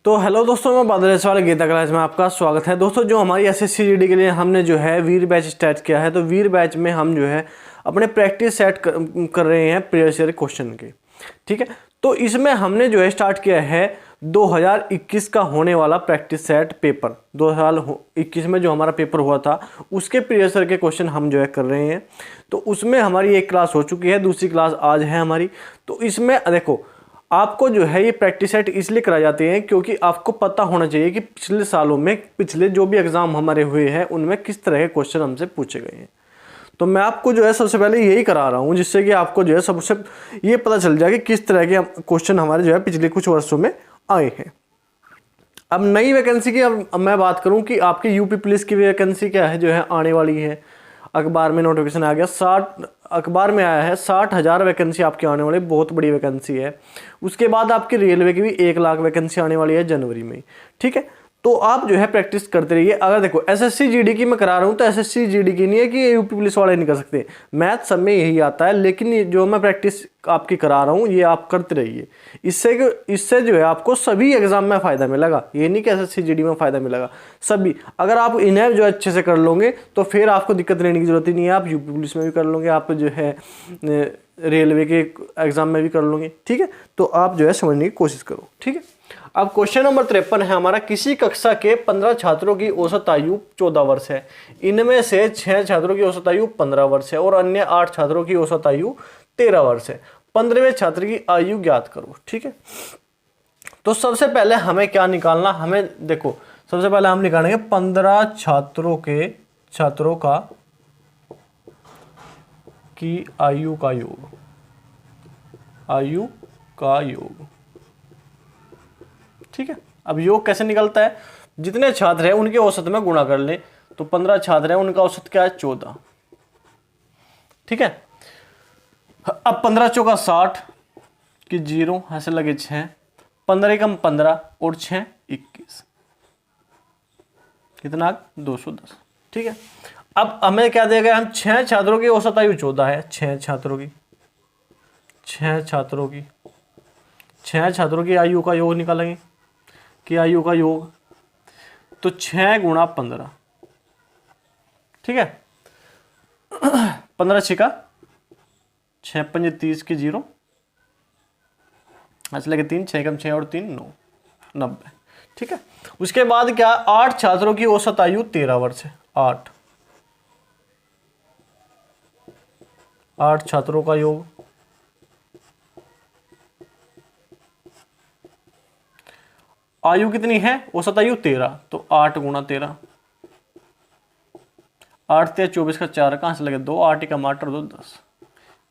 तो हेलो दोस्तों, मैं बादल वाले गीता क्लास में आपका स्वागत है। दोस्तों, जो हमारी एसएससी जीडी के लिए हमने जो है वीर बैच स्टार्ट किया है, तो वीर बैच में हम जो है अपने प्रैक्टिस सेट कर रहे हैं प्रीवियस ईयर क्वेश्चन के। ठीक है, तो इसमें हमने जो है स्टार्ट किया है 2021 का होने वाला प्रैक्टिस सेट पेपर। 2021 में जो हमारा पेपर हुआ था उसके प्रीवियस ईयर के क्वेश्चन हम जो है कर रहे हैं। तो उसमें हमारी एक क्लास हो चुकी है, दूसरी क्लास आज है हमारी। तो इसमें देखो, आपको जो है ये प्रैक्टिस सेट इसलिए कराए जाते हैं क्योंकि आपको पता होना चाहिए कि पिछले सालों में पिछले जो भी एग्जाम हमारे हुए हैं उनमें किस तरह के क्वेश्चन हमसे पूछे गए हैं। तो मैं आपको जो है सबसे पहले यही करा रहा हूँ, जिससे कि आपको जो है सबसे ये पता चल जाए कि किस तरह के क्वेश्चन हमारे जो है पिछले कुछ वर्षों में आए हैं। अब नई वैकेंसी की अब मैं बात करूं कि आपकी यूपी पुलिस की वैकेंसी क्या है जो है आने वाली है। अखबार में नोटिफिकेशन आ गया, 60 अखबार में आया है 60,000 वैकेंसी आपकी आने वाली, बहुत बड़ी वैकेंसी है। उसके बाद आपकी रेलवे की भी 1 लाख वैकेंसी आने वाली है जनवरी में। ठीक है, तो आप जो है प्रैक्टिस करते रहिए। अगर देखो एसएससी जीडी की मैं करा रहा हूँ तो एसएससी जीडी की नहीं है कि यूपी पुलिस वाले नहीं कर सकते, मैथ सब में यही आता है। लेकिन ये जो मैं प्रैक्टिस आपकी करा रहा हूँ ये आप करते रहिए। इससे जो है आपको सभी एग्जाम में फ़ायदा मिलेगा। ये नहीं कि एसएससी जीडी में फ़ायदा मिलेगा, सभी। अगर आप इन्हें जो अच्छे से कर लोगे तो फिर आपको दिक्कत लेने की जरूरत ही नहीं है। आप यूपी पुलिस में भी कर लोगे, आप जो है रेलवे के एग्जाम में भी कर लोगे। ठीक है, तो आप जो है समझने की कोशिश करो। ठीक है, अब क्वेश्चन नंबर 53 है हमारा। किसी कक्षा के 15 छात्रों की औसत आयु 14 वर्ष है। इनमें से 6 छात्रों की औसत आयु 15 वर्ष है और अन्य 8 छात्रों की औसत आयु 13 वर्ष है। 15वें छात्र की आयु ज्ञात करो। ठीक है, तो सबसे पहले हमें क्या निकालना, हमें देखो सबसे पहले हम निकालेंगे 15 छात्रों का की आयु का योग। ठीक है, अब योग कैसे निकलता है, जितने छात्र हैं उनके औसत में गुणा कर ले। तो 15 छात्र हैं, उनका औसत क्या है 14। ठीक है, अब 15 चौका 60 की 0 ऐसे लगे 6, 15 कम 15 और 6 21, कितना 210। ठीक है, अब हमें क्या देगा, हम 6 छात्रों की औसत आयु 14 है। 6 छात्रों की आयु का योग निकालेंगे कि आयु का योग, तो 6 गुणा 15। ठीक है, 15 छिका 6 पंजे 30 की 0 ऐसे लगे 3, 6 कम 6 और 3 9, 90। ठीक है, उसके बाद क्या, 8 छात्रों की औसत आयु 13 वर्ष है। 8 छात्रों का योग, आयु कितनी है, औसत आयु 13, तो 8 गुणा 13, 8 3 24 का 4 कहां से लगे 2, 8 का 8 और 2 10,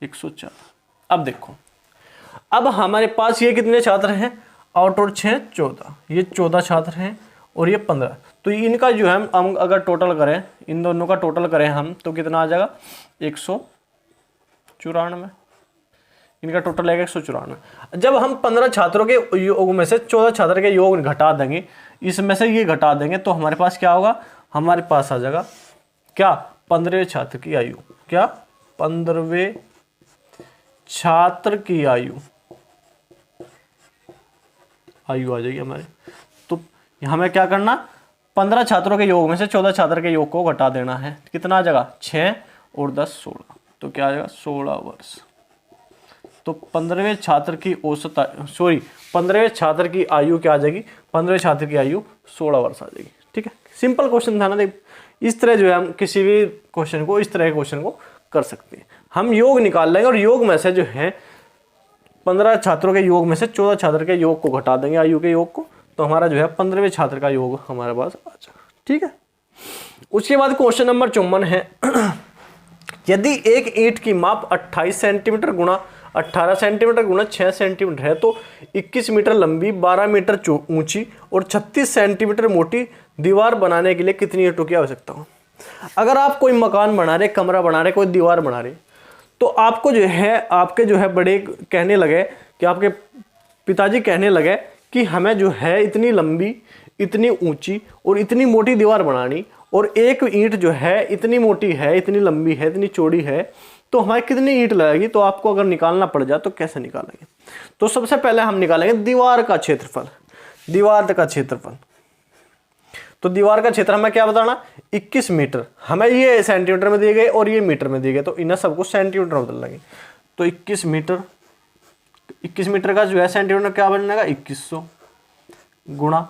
104। अब देखो, अब हमारे पास ये कितने छात्र हैं, 8 और 6 14, ये 14 छात्र हैं और ये 15। तो इनका जो है हम अगर टोटल करें, इन दोनों का टोटल करें हम, तो कितना आ जाएगा 194। इनका टोटल आएगा 194। जब हम 15 छात्रों के योग में से 14 छात्र के योग घटा देंगे, इसमें से ये घटा देंगे, तो हमारे पास क्या होगा, हमारे पास आ जाएगा क्या, 15वें छात्र की आयु। क्या, 15वें छात्र की आयु आ जाएगी हमारे। तो हमें क्या करना, 15 छात्रों के योग में से 14 छात्र के योग को घटा देना है। कितना आ जाएगा 6 और 10 16, तो क्या आ जाएगा 16 वर्ष। तो 15वें छात्र की 15वें छात्र की आयु क्या आ जाएगी, 15वें छात्र की आयु 16 वर्ष आ जाएगी। ठीक है, सिंपल क्वेश्चन था ना। देख, इस तरह जो है हम किसी भी क्वेश्चन को, इस तरह के क्वेश्चन को कर सकते हैं। हम योग निकाल लेंगे और योग में से जो है 15 छात्रों के योग में से 14 छात्र के योग को घटा देंगे, आयु के योग को, तो हमारा जो है 15वें छात्र का योग हमारे पास आ जाएगा। ठीक है, उसके बाद क्वेश्चन नंबर 54 है। यदि एक ईंट की माप 28 सेंटीमीटर गुणा 18 सेंटीमीटर गुणा 6 सेंटीमीटर है, तो 21 मीटर लंबी, 12 मीटर ऊंची और 36 सेंटीमीटर मोटी दीवार बनाने के लिए कितनी ईंटों की आवश्यकता हो। अगर आप कोई मकान बना रहे, कमरा बना रहे, कोई दीवार बना रहे, तो आपको जो है आपके जो है बड़े कहने लगे कि आपके पिताजी कहने लगे कि हमें जो है इतनी लंबी, इतनी ऊंची और इतनी मोटी दीवार बनानी, और एक ईंट जो है इतनी मोटी है, इतनी लंबी है, इतनी चौड़ी है, तो हमारे कितनी ईंट लगेगी। तो आपको अगर निकालना पड़ जाए तो कैसे निकालेंगे, तो सबसे पहले हम निकालेंगे दीवार का क्षेत्रफल। दीवार का क्षेत्रफल। तो दीवार का क्षेत्र हमें क्या बताना, 21 मीटर। हमें ये सेंटीमीटर में दिए गए और ये मीटर में दिए गए, तो इन्हें सबको सेंटीमीटर में बदल लेंगे। तो 21 मीटर, 21 मीटर का जो है सेंटीमीटर क्या बनेगा, 2100 गुणा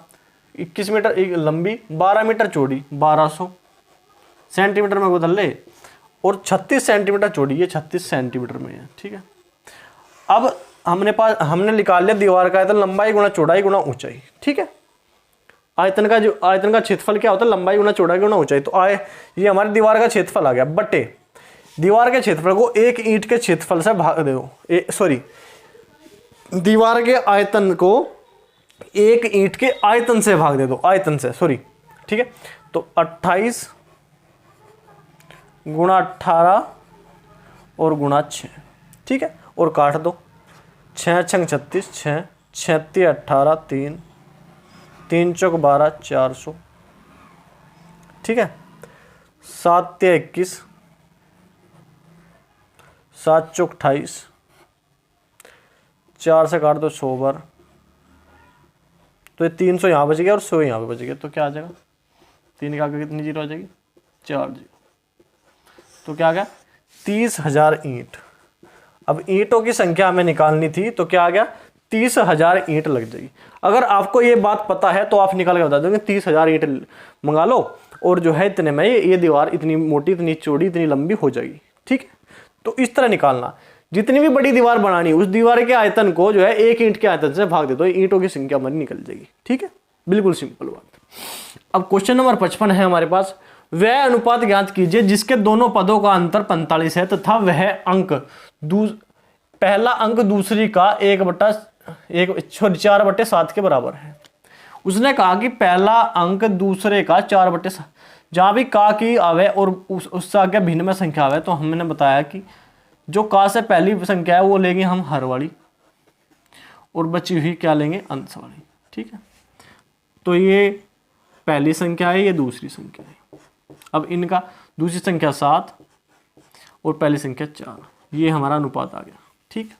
21 मीटर एक लंबी, 12 मीटर चौड़ी, 1200 सेंटीमीटर में बदल ले, और 36 सेंटीमीटर चौड़ी, ये 36 सेंटीमीटर में है। ठीक है, अब हमने निकाल लिया दीवार का आयतन, लंबाई गुणा चौड़ाई गुणा ऊंचाई। ठीक है, आयतन का क्षेत्रफल क्या होता है, लंबाई गुणा चौड़ाई गुणा ऊंचाई। तो ये हमारी दीवार का क्षेत्रफल आ गया, बटे दीवार के क्षेत्रफल को एक ईंट के क्षेत्रफल से भाग दो, सॉरी दीवार के आयतन को एक ईंट के आयतन से भाग दे दो, आयतन से, सॉरी। ठीक है, तो 28 गुणा 18 और गुणा 6। ठीक है, और काट दो, 6 छंग 36, 6 36 18 3 3 चौक 12 400। ठीक है, 7 ते 21 7 चौक 28, 4 से काट दो 100 बार, तो ये 300 यहाँ बच गया और 100 यहाँ पे बच गया। तो क्या आ जाएगा, 3 के आगे कितनी जीरो आ जाएगी, 4 जीरो। तो क्या आ गया, 30,000 ईंट। अब ईंटों की संख्या हमें निकालनी थी, तो क्या आ गया, 30,000 ईंट लग जाएगी। अगर आपको ये बात पता है तो आप निकाल के बता दोगे, 30,000 ईंट मंगा लो और जो है इतने में ये दीवार इतनी मोटी, इतनी चौड़ी, इतनी लंबी हो जाएगी। ठीक है, तो इस तरह निकालना। जितनी भी बड़ी दीवार बनानी, उस दीवार के आयतन को जो है एक ईंट के आयतन से भाग दे दो, ईंटों की संख्या हमारी निकल जाएगी। ठीक है, बिल्कुल सिंपल बात। अब क्वेश्चन नंबर 55 है हमारे पास, वह अनुपात ज्ञात कीजिए जिसके दोनों पदों का अंतर 45 है तथा वह अंक पहला अंक दूसरी का 4/7 के बराबर है। उसने कहा कि पहला अंक दूसरे का 4/7, जहां भी का की आवे और उससे आगे भिन्न में संख्या आवे, तो हमने बताया कि जो का से पहली संख्या है वो लेंगे हम हर वाली, और बची हुई क्या लेंगे, अंश वाली। ठीक है, तो ये पहली संख्या है, ये दूसरी संख्या है। अब इनका दूसरी संख्या 7 और पहली संख्या 4, ये हमारा अनुपात आ गया। ठीक,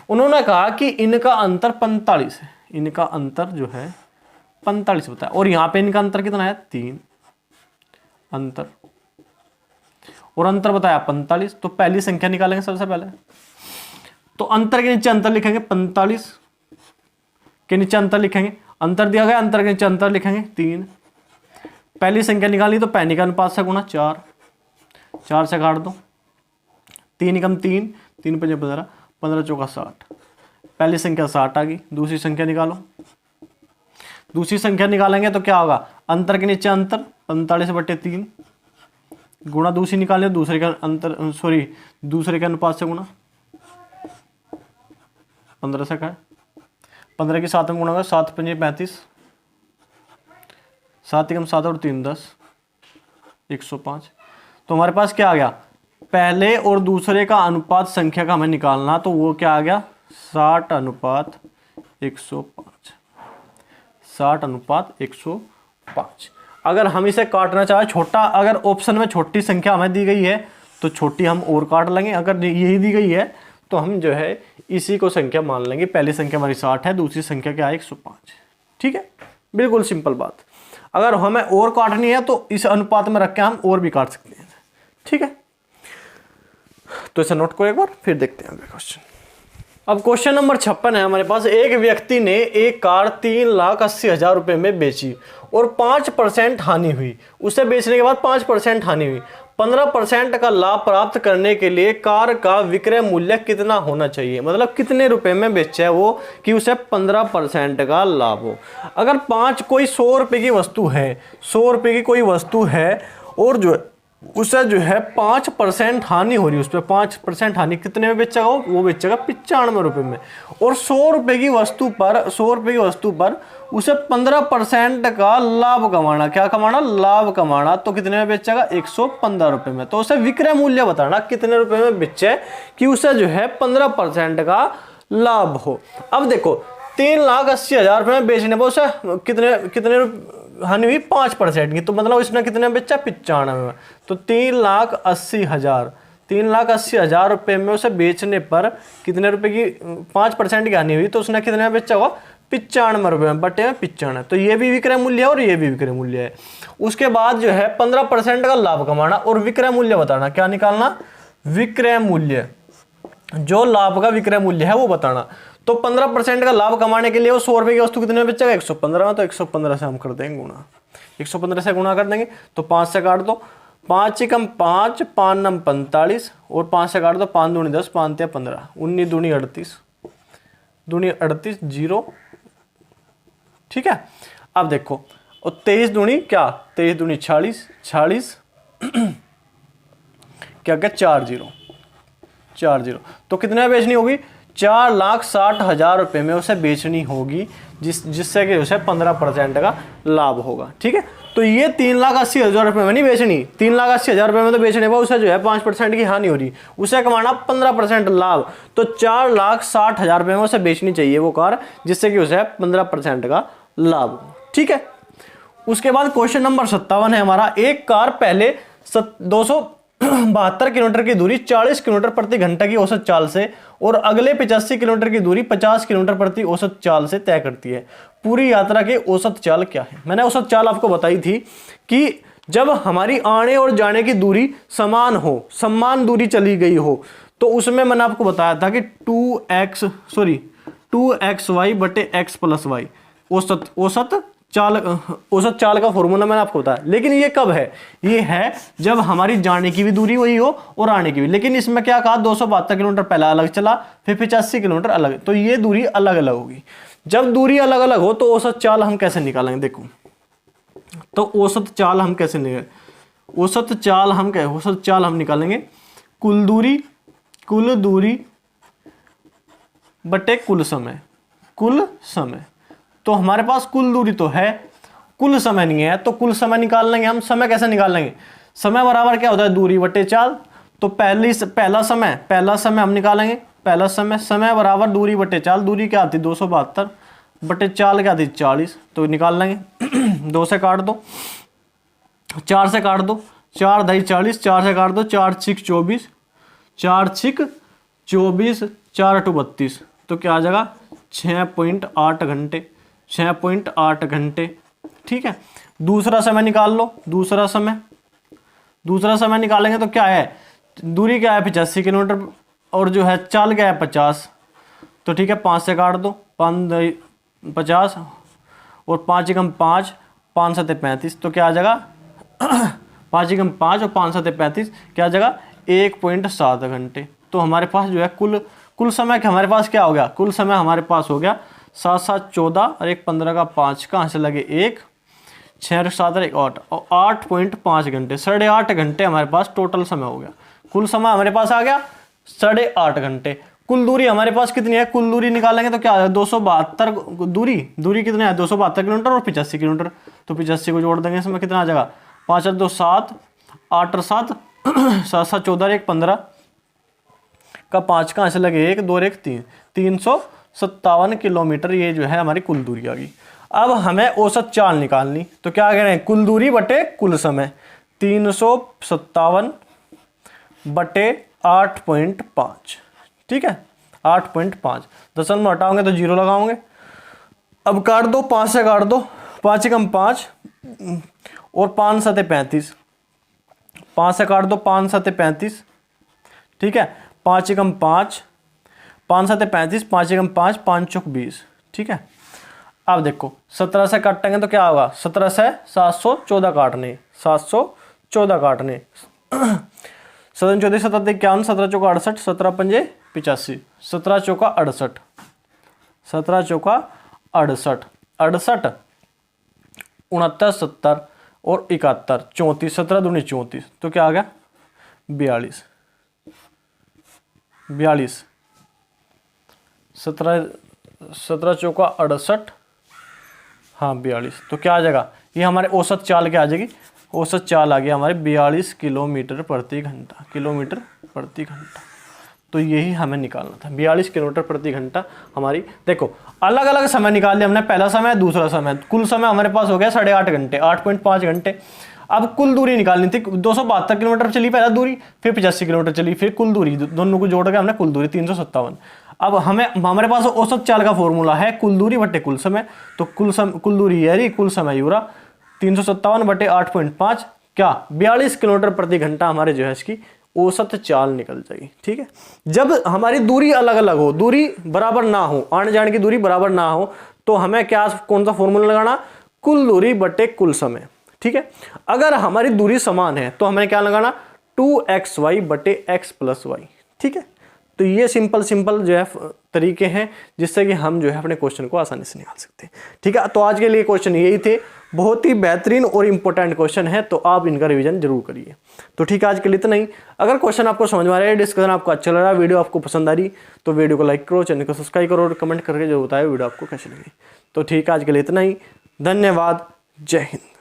उन्होंने कहा कि इनका अंतर 45 है, इनका अंतर जो है 45 बताया, और यहां पे इनका अंतर कितना है, 3 अंतर, और अंतर बताया 45। तो पहली संख्या निकालेंगे सबसे पहले, तो अंतर के नीचे अंतर लिखेंगे, 45 के नीचे अंतर लिखेंगे, अंतर दिया गया, अंतर के नीचे अंतर लिखेंगे 3। पहली संख्या निकाली तो पहली का अनुपात से गुणा 4, 4 से काट दो, 3 एकम 3, 3 पंजे 15, 15 चौका 60। पहली संख्या 60 आ गई। दूसरी संख्या निकालो, दूसरी संख्या निकालेंगे तो क्या होगा, अंतर के नीचे अंतर 45/3 गुणा दूसरी निकालें, दूसरे का अंतर, सॉरी दूसरे के अनुपात से गुणा, 15 से का 15 के 7 में गुणा होगा, 7 पंजे 35, 7 एकम 7 और 3 10, 105। तो हमारे पास क्या आ गया, पहले और दूसरे का अनुपात संख्या का हमें निकालना, तो वो क्या आ गया, 60/105, 60/105। अगर हम इसे काटना चाहे छोटा, अगर ऑप्शन में छोटी संख्या हमें दी गई है तो छोटी हम और काट लेंगे, अगर यही दी गई है तो हम जो है इसी को संख्या मान लेंगे। पहली संख्या हमारी 60 है, दूसरी संख्या क्या है, 105। ठीक है, बिल्कुल सिंपल बात। अगर हमें और काटनी है तो इस अनुपात में रख के हम और भी काट सकते हैं। ठीक है, तो इसे नोट करो एक बार, फिर देखते हैं अगला क्वेश्चन। अब क्वेश्चन नंबर 56 है हमारे पास, एक व्यक्ति ने एक कार 3,80,000 रुपए में बेची और 5% हानि हुई। उसे बेचने के बाद 5% हानि हुई। 15% का लाभ प्राप्त करने के लिए कार का विक्रय मूल्य कितना होना चाहिए, मतलब कितने रुपए में बेचा है वो कि उसे 15% का लाभ हो। अगर कोई 100 रुपए की वस्तु है, 100 रुपए की कोई वस्तु है और जो उसे जो है 5% हानि हो रही है, उस पर 5% हानि कितने में बेचेगा वो बेचेगा 95 रुपए में। और 100 रुपए की वस्तु पर उसे 15% का लाभ कमाना, क्या कमाना, लाभ कमाना, तो कितने में बेचेगा 115 रुपए में। तो उसे विक्रय मूल्य बताना कितने रुपए में बेचे कि उसे जो है 15% का लाभ हो। अब देखो 3,80,000 रुपए में बेचने पर उसे कितने हानि हुई, 5% की, तो मतलब इसने कितने बेचा, 95 में। तो 3,80,000 रुपए में उसे बेचने पर कितने रुपए की 5% की हानि हुई, तो उसने कितने में बेचा होगा, ₹95 बटे 95, तो ये भी विक्रय मूल्य है और ये भी विक्रय मूल्य है। उसके बाद जो है 15% का लाभ कमाना और विक्रय मूल्य बताना। क्या निकालना? विक्रय मूल्य, जो लाभ का विक्रय मूल्य है वो बताना। तो 15% का लाभ कमाने के लिए वो 100 रुपए की वस्तु कितने में बेचेगा? 115, तो 115 से हम कर देंगे गुणा, 115 से गुणा कर देंगे तो 5 से काट दो, 5 एकम 5, 5 नम 45 और 5 से काट दो, 5 दूनी 10, 5 ते 15, 19 दूनी 38, दूनी 38 0, ठीक है। अब देखो, और 23 दूनी क्या? 23 दूनी 46, 46 क्या क्या 40, तो कितने में बेचनी होगी? 4,60,000 रुपये में उसे बेचनी होगी, जिससे कि उसे 15% का लाभ होगा, ठीक है। तो ये 3,80,000 रुपये में नहीं बेचनी, 3,80,000 रुपये में तो बेचने पर उसे जो है 5% की हानि हो रही, उसे कमाना 15% लाभ। तो 4,60,000 रुपये में उसे बेचनी चाहिए वो कार, जिससे कि उसे 15% का लाभ हो, ठीक है। उसके बाद क्वेश्चन नंबर 57 है हमारा। एक कार पहले 272 किलोमीटर की दूरी 40 किलोमीटर प्रति घंटा की औसत चाल से और अगले 85 किलोमीटर की दूरी 50 किलोमीटर प्रति औसत चाल से तय करती है। पूरी यात्रा की औसत चाल क्या है? मैंने औसत चाल आपको बताई थी कि जब हमारी आने और जाने की दूरी समान हो, समान दूरी चली गई हो, तो उसमें मैंने आपको बताया था कि 2xy बटे x प्लस वाई औसत चाल का फॉर्मूला मैंने आपको बताया। लेकिन ये कब है? ये है जब हमारी जाने की भी दूरी वही हो और आने की भी। लेकिन इसमें क्या कहा? 272 किलोमीटर पहला अलग चला, फिर 85 किलोमीटर अलग, तो ये दूरी अलग अलग होगी। जब दूरी अलग अलग हो तो औसत चाल हम कैसे निकालेंगे? देखो, तो औसत चाल हम कैसे निकालेंगे? औसत चाल हम निकालेंगे कुल दूरी बटे कुल समय। तो हमारे पास कुल दूरी तो है, कुल समय नहीं है, तो कुल समय निकाल लेंगे हम। समय कैसे निकाल लेंगे? समय बराबर क्या होता है? दूरी बटे चाल। तो पहला समय हम निकालेंगे। पहला समय बराबर दूरी बटे चाल। दूरी क्या आती? 272 बटे चाल क्या आती? 40, तो निकाल लेंगे। 2 से काट दो, 4 से काट दो, 4 दही 40, 4 से काट दो, 4 छिक 24, 4 छिक 24, 4 अटू 32, तो क्या आ जाएगा? 6.8 घंटे, 6.8 घंटे, ठीक है। दूसरा समय निकाल लो। दूसरा समय निकालेंगे तो क्या है? दूरी क्या है? 85 किलोमीटर और जो है चाल क्या है? 50, तो ठीक है। 5 से काट दो, 5 50 और 5 एकम 5, 5 सते 35, तो क्या आ जाएगा? 5 एकम 5 और 5 सते 35, क्या आ जाएगा? 1.7 घंटे। तो हमारे पास जो है कुल समय हमारे पास क्या हो गया? कुल समय हमारे पास हो गया 7 7 14 और 1 15 का 5, कहाँ से लगे? 1 6 7 और 1 8 और 8.5 घंटे, 8.5 घंटे हमारे पास टोटल समय हो गया। कुल समय हमारे पास आ गया 8.5 घंटे। कुल दूरी हमारे पास कितनी है? कुल दूरी निकालेंगे तो क्या आ जाएगा? 272 दूरी कितनी है? 272 किलोमीटर और 85 किलोमीटर, तो 85 को जोड़ देंगे, इसमें कितना आ जाएगा? 5 और 2 7, 8 और 7 7 7 14 और 1 15 का 5, कहाँ से लगे? 1 2 और 1 3, 357 किलोमीटर ये जो है हमारी कुल दूरी आ गई। अब हमें औसत चाल निकालनी, तो क्या कह रहे हैं? कुल दूरी बटे कुल समय, 357 बटे 8.5, ठीक है। 8.5 दशमलव हटाओगे तो 0 लगाओगे। अब काट दो, 5 से काट दो, 5 एकम 5 और 5 सते 35, 5 से काट दो, 5 सते 35, ठीक है। 5 एकम 5, 5 सते 35, 5 एकम 5, 5 चौक 20, ठीक है। अब देखो 17 से काटेंगे तो क्या होगा? 17 से 714 काटने, 714 काटने, 7 14 17 51, 17 चौका 68, 17 पंजे 85, 17 चौका 68, 17 चौका 68, 68 69 70 और 71 34, 17 दूनी 34, तो क्या आ गया? 42, 17 चौका 68, हाँ 42, तो क्या आ जाएगा? ये हमारे औसत चाल क्या आ जाएगी? औसत चाल आ गया हमारे 42 किलोमीटर प्रति घंटा, तो यही हमें निकालना था, 42 किलोमीटर प्रति घंटा हमारी। देखो अलग अलग समय निकाल लिया हमने, पहला समय दूसरा समय, कुल समय हमारे पास हो गया 8.5 घंटे, 8.5 घंटे। अब कुल दूरी निकालनी थी, 272 किलोमीटर चली पहला दूरी, फिर 85 किलोमीटर चली, फिर कुल दूरी दोनों को जोड़ के हमने कुल दूरी 357। अब हमारे पास औसत चाल का फॉर्मूला है कुल दूरी बटे कुल समय, तो कुल दूरी यारी कुल समय यूरा 357 बटे 8.5 क्या 42 किलोमीटर प्रति घंटा हमारे जो है इसकी औसत चाल निकल जाएगी। ठीक है, जब हमारी दूरी अलग अलग हो, दूरी बराबर ना हो, आने जाने की दूरी बराबर ना हो, तो हमें क्या कौन सा फॉर्मूला लगाना, कुल दूरी बटे कुल समय। ठीक है, अगर हमारी दूरी समान है तो हमें क्या लगाना 2xy बटे x प्लस वाई। ठीक है, तो ये सिंपल जो है तरीके हैं जिससे कि हम जो है अपने क्वेश्चन को आसानी से निकाल सकते हैं। ठीक है, तो आज के लिए क्वेश्चन यही थे, बहुत ही बेहतरीन और इंपॉर्टेंट क्वेश्चन है, तो आप इनका रिवीजन जरूर करिए। तो ठीक है, आज के लिए इतना ही। अगर क्वेश्चन आपको समझ में आ रहा है, डिस्कशन आपको अच्छा लग रहा है, वीडियो आपको पसंद आ रही, तो वीडियो को लाइक करो, चैनल को सब्सक्राइब करो और कमेंट करके जो बताए वीडियो आपको कैसे लगी। तो ठीक है, आज के लिए इतना ही। धन्यवाद। जय हिंद।